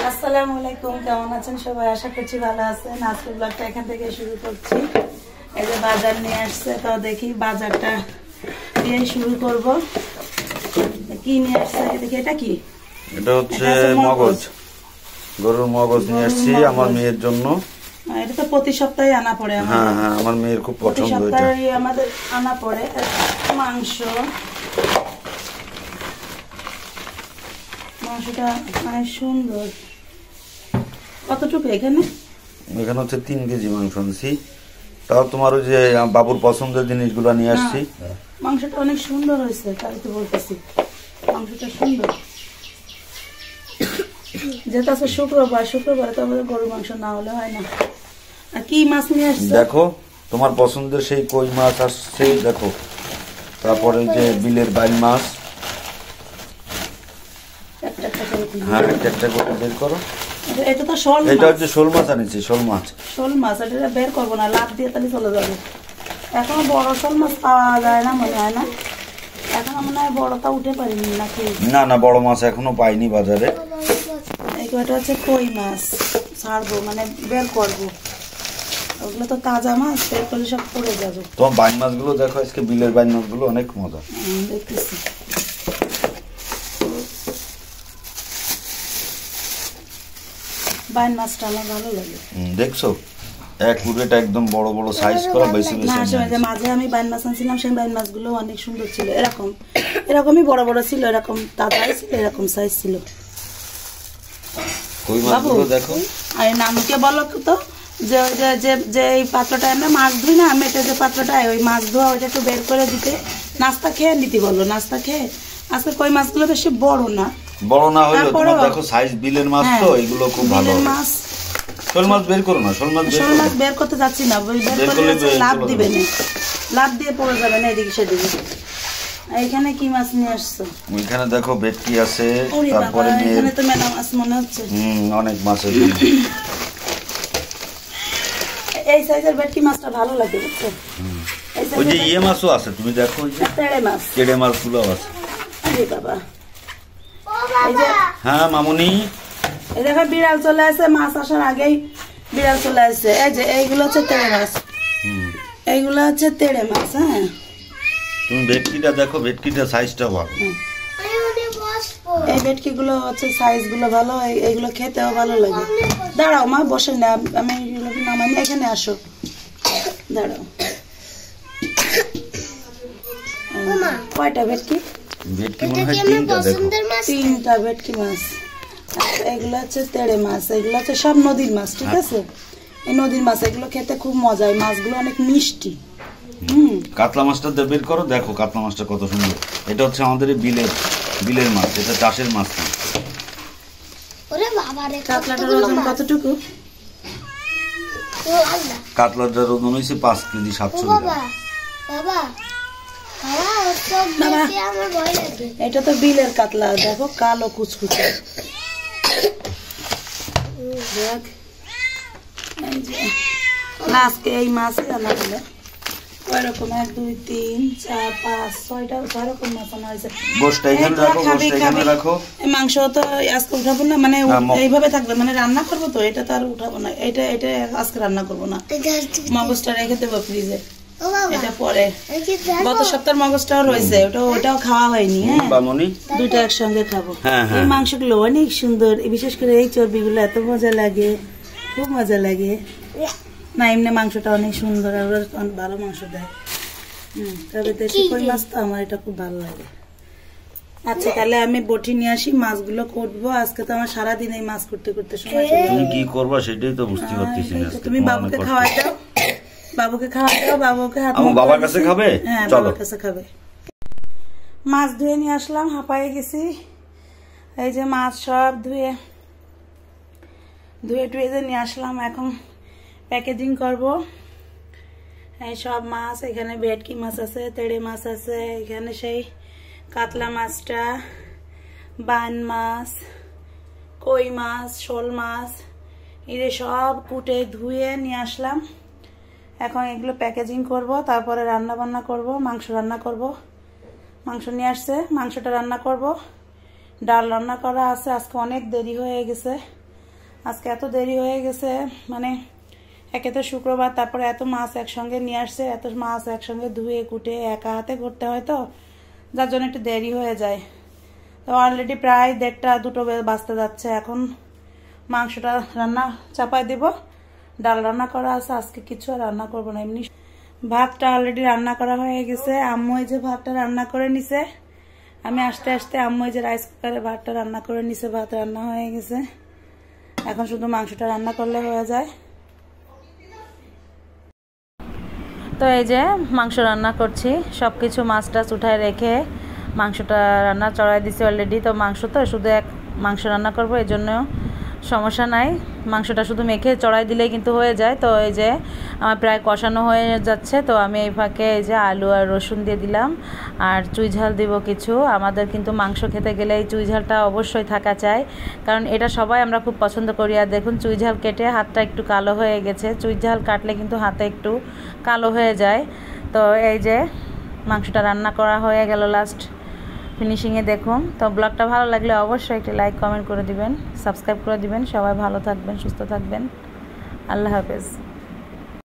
আসসালামু আলাইকুম, কেমন আছেন সবাই? আশা করছি ভালো আছেন। আজকের ব্লগটা এখান থেকে শুরু করছি। এই যে বাজার নিয়ে আসছে, তো দেখি বাজারটা দিয়ে শুরু করব। কি নিয়ে আসছে দেখি, এটা কি? এটা হচ্ছে মগজ, গরুর মগজ নিয়ে আসছি আমার মেয়ের জন্য। এটা তো প্রতি সপ্তাহে আনা পড়ে আমাদের। হ্যাঁ হ্যাঁ, আমার মেয়ের খুব পছন্দ এটা। সপ্তাহে আমাদের আনা পড়ে। মাংসটা মানে সুন্দর। কতটুকু এখানে? এখানে হচ্ছে 3 কেজি মাংস আনছি। তাও তোমার ওই যে বাবুর পছন্দের জিনিসগুলো নিয়ে আসছি। মাংসটা অনেক সুন্দর হয়েছে, তাই তো বলতেছি। মাংসটা সুন্দর। যেটা আছে শুক্রবার তো আমাদের গরুর মাংস না হলে হয় না। আর কি মাছ নিয়ে আসছে দেখো, তোমার পছন্দের সেই কই মাছ আসছে দেখো। তারপরে যে বিলের বাইল মাছ। হ্যাঁ, একটা করে বের করো। এটা তো শোল মাছ। এটা হচ্ছে শোল মাছ আনিছি, শোল মাছ। এটা বের করবো না, লাভ দিয়ে তাহলে চলে যাবে। এখনো বড় শোল মাছ পাওয়া যায় না মনে হয় না। এখনো মনে হয় বড়টা উঠে পারিনি নাকি? না, বড় মাছ এখনো পাইনি বাজারে। এটা হচ্ছে কই মাছ, ছাড়বো মানে বের করবো। ওগুলো তো তাজা মাছ, বের করলে সব পড়ে যাবে। তোমার বাইন মাছগুলো দেখো, আজকে বিলের বাইন মাছগুলো অনেক মজা। দেখতেছি। বাইন মাছটা আমার ভালো লাগে। দেখছো, এটা একদম বড় বড় সাইজ করা, বেশি মাঝে আমি বাইন মাছ আনছিলাম, সেই বাইন মাছগুলো অনেক সুন্দর ছিল। এরকমই বড় বড় ছিল, এরকম তাজাই ছিল, এরকম সাইজ ছিল। কই মাছগুলো দেখো। আর নামকে বলো তো, যে যে এই পাত্রটা আমরা মাছ ধুই না, আমি এটা যে পাত্রটা ওই মাছ ধোয়া, ওইটা একটু বের করে দিতে, নাস্তা খেয়ে নিতে বলো। নাস্তা খেয়ে আজকে কই মাছগুলো বেশি বড় না হলেও দেখো সাইজ বিলের মাছ, তো এগুলো খুব ভালো মাছ। শোল মাছ বের করো না, শোল মাছ বের করতে যাচ্ছি না, বের করলে লাভ দিবে না, লাভ দিয়ে পড়ে যাবে না এদিকে সেদিকে। এইখানে কি মাছ নিয়ে আসছো? ওইখানে দেখো ভেটকি আছে, তারপরে এখানে তো মেলা মাছ মনে হচ্ছে। অনেক মাছ আছে। এই সাইজের ভেটকি মাছটা ভালো লাগে, বুঝছো? ওই যে ইয়ে মাছও আছে, তুমি দেখো ওই যে তেড়ে মাছগুলো আছে। আরে বাবা, হ্যাঁ মামুনি, এই দেখো বিড়াল চলে আসে, মাছ আসার আগেই বিড়াল চলে আসে। এই যে এইগুলো হচ্ছে তেড়ে মাছ, এইগুলো হচ্ছে তেড়ে মাছ। হ্যাঁ, তুমি ভেটকিটা দেখো, ভেটকিটা সাইজটা ভালো। এই ভেটকি গুলো হচ্ছে সাইজ গুলো ভালো, এইগুলো খেতেও ভালো লাগে। দাঁড়াও মা, বসে না, আমি এগুলো নামাই, এখানে আসো, দাঁড়াও। কয়টা ভেটকি? মনে হয় 3টা। দেখো 3টা ভেটকি মাছ। এগুলো হচ্ছে তেড়ে মাছ, এগুলো হচ্ছে সব নদীর মাছ, ঠিক আছে? এই নদীর মাছ, এগুলো খেতে খুব মজা। এই মাছগুলো অনেক মিষ্টি। কাতলা মাছটা বের করো, দেখো কাতলা মাছটা কত সুন্দর। এটা হচ্ছে আমাদের বিলের মাছ, এটা চাষের মাছ না। কাতলাটার ওজন কতটুকু? কাতলাটার ওজন হয়েছে 5 কেজি 700 গ্রাম। এটা তো বিলের কাতলা, দেখো কালো কুচকুচে। আজকে এই মাছে আনা হলো ওইরকম 1 2 3 4 5 6টা 6 রকম মাছ আনা হয়েছে। মাংস তো আজকে উঠাবো না, মানে এইভাবে থাকবে, মানে রান্না করবো তো, এটা তো আর উঠাবো না। এটা আজকে রান্না করবো না, মগজটা রেখে দেবো ফ্রিজে, এটা পরে। গত সপ্তাহের মগজটাও রয়েছে, ওটাও খাওয়া হয়নি। হ্যাঁ, দুইটা একসঙ্গে খাবো। এই মাংসগুলো অনেক সুন্দর, বিশেষ করে এই চর্বিগুলো এত মজা লাগে, খুব মজা লাগে না। এমনি মাংসটা অনেক সুন্দর, আর ভালো মাংস দেয়। তবে দেশি কই মাছ তো আমার এটা খুব ভালো লাগে। আচ্ছা, তাহলে আমি বটি নিয়ে আসি, মাছগুলো করবো। আজকে তো আমার সারাদিন এই মাছ করতে করতে সময় চলে যাবে। তুমি কি করবা সেটাই তো বুঝতে পারতেছি না। তুমি বাবুকে খাওয়াই দাও, বাবুকে বাবার কাছে খাবে। হ্যাঁ, বাবার কাছে খাবে। মাছ ধুয়ে নিয়ে আসলাম, হাঁপায়ে গেছি। এই যে মাছ সব ধুয়ে টুয়ে নিয়ে আসলাম, এখন প্যাকেজিং করব। এই সব মাছ, এখানে ভেটকি মাছ আছে, তেড়ে মাছ আছে, এখানে সেই কাতলা মাছটা, বান মাছ, কই মাছ, শোল মাছ, এদের সব কুটে ধুয়ে নিয়ে আসলাম। এখন এগুলো প্যাকেজিং করব, তারপরে রান্না বান্না করব, মাংস রান্না করব। মাংস নিয়ে আসছে, মাংসটা রান্না করব, ডাল রান্না করা আছে। আজকে অনেক দেরি হয়ে গেছে, আজকে এত দেরি হয়ে গেছে মানে একে তো শুক্রবার, তারপরে এত মাছ একসঙ্গে নিয়ে আসছে, এত মাছ একসঙ্গে ধুয়ে কুটে একা হাতে করতে হয়, তো যার জন্য একটু দেরি হয়ে যায়। তো অলরেডি প্রায় 1:30-2 বাজতে যাচ্ছে। এখন মাংসটা রান্না চাপাই দেব, ডাল রান্না করা আছে, আজকে কিছু আর রান্না করবো না। এমনি ভাতটা অলরেডি রান্না করা হয়ে গেছে। আম্মু এই যে ভাতটা রান্না করে নিছে, আমি আসতে আসতে আম্মু এই যে রাইস কুকারে ভাতটা রান্না করে নিছে, ভাত রান্না হয়ে গেছে। এখন শুধু মাংসটা রান্না করলে হয়ে যায়। তো এই যে মাংস রান্না করছি, সব কিছু মাছ টাছ উঠায় রেখে মাংসটা রান্না চড়াই দিছি অলরেডি। তো মাংস তো শুধু মাংস রান্না করবো, এই জন্য সমস্যা নাই, মাংসটা শুধু মেখে চড়াই দিলেই কিন্তু হয়ে যায়। তো এই যে আমার প্রায় কষানো হয়ে যাচ্ছে, তো আমি এই ফাঁকে এই যে আলু আর রসুন দিয়ে দিলাম, আর চুই ঝাল দিব কিছু। আমাদের কিন্তু মাংস খেতে গেলে এই চুই ঝালটা অবশ্যই থাকা চাই, কারণ এটা সবাই আমরা খুব পছন্দ করি। আর দেখুন চুই ঝাল কেটে হাতটা একটু কালো হয়ে গেছে, চুই ঝাল কাটলে কিন্তু হাতে একটু কালো হয়ে যায়। তো এই যে মাংসটা রান্না করা হয়ে গেল লাস্ট ফিনিশিংয়ে দেখুন। তো ব্লগটা ভালো লাগলে অবশ্যই একটি লাইক কমেন্ট করে দিবেন, সাবস্ক্রাইব করে দিবেন। সবাই ভালো থাকবেন, সুস্থ থাকবেন। আল্লাহ হাফেজ।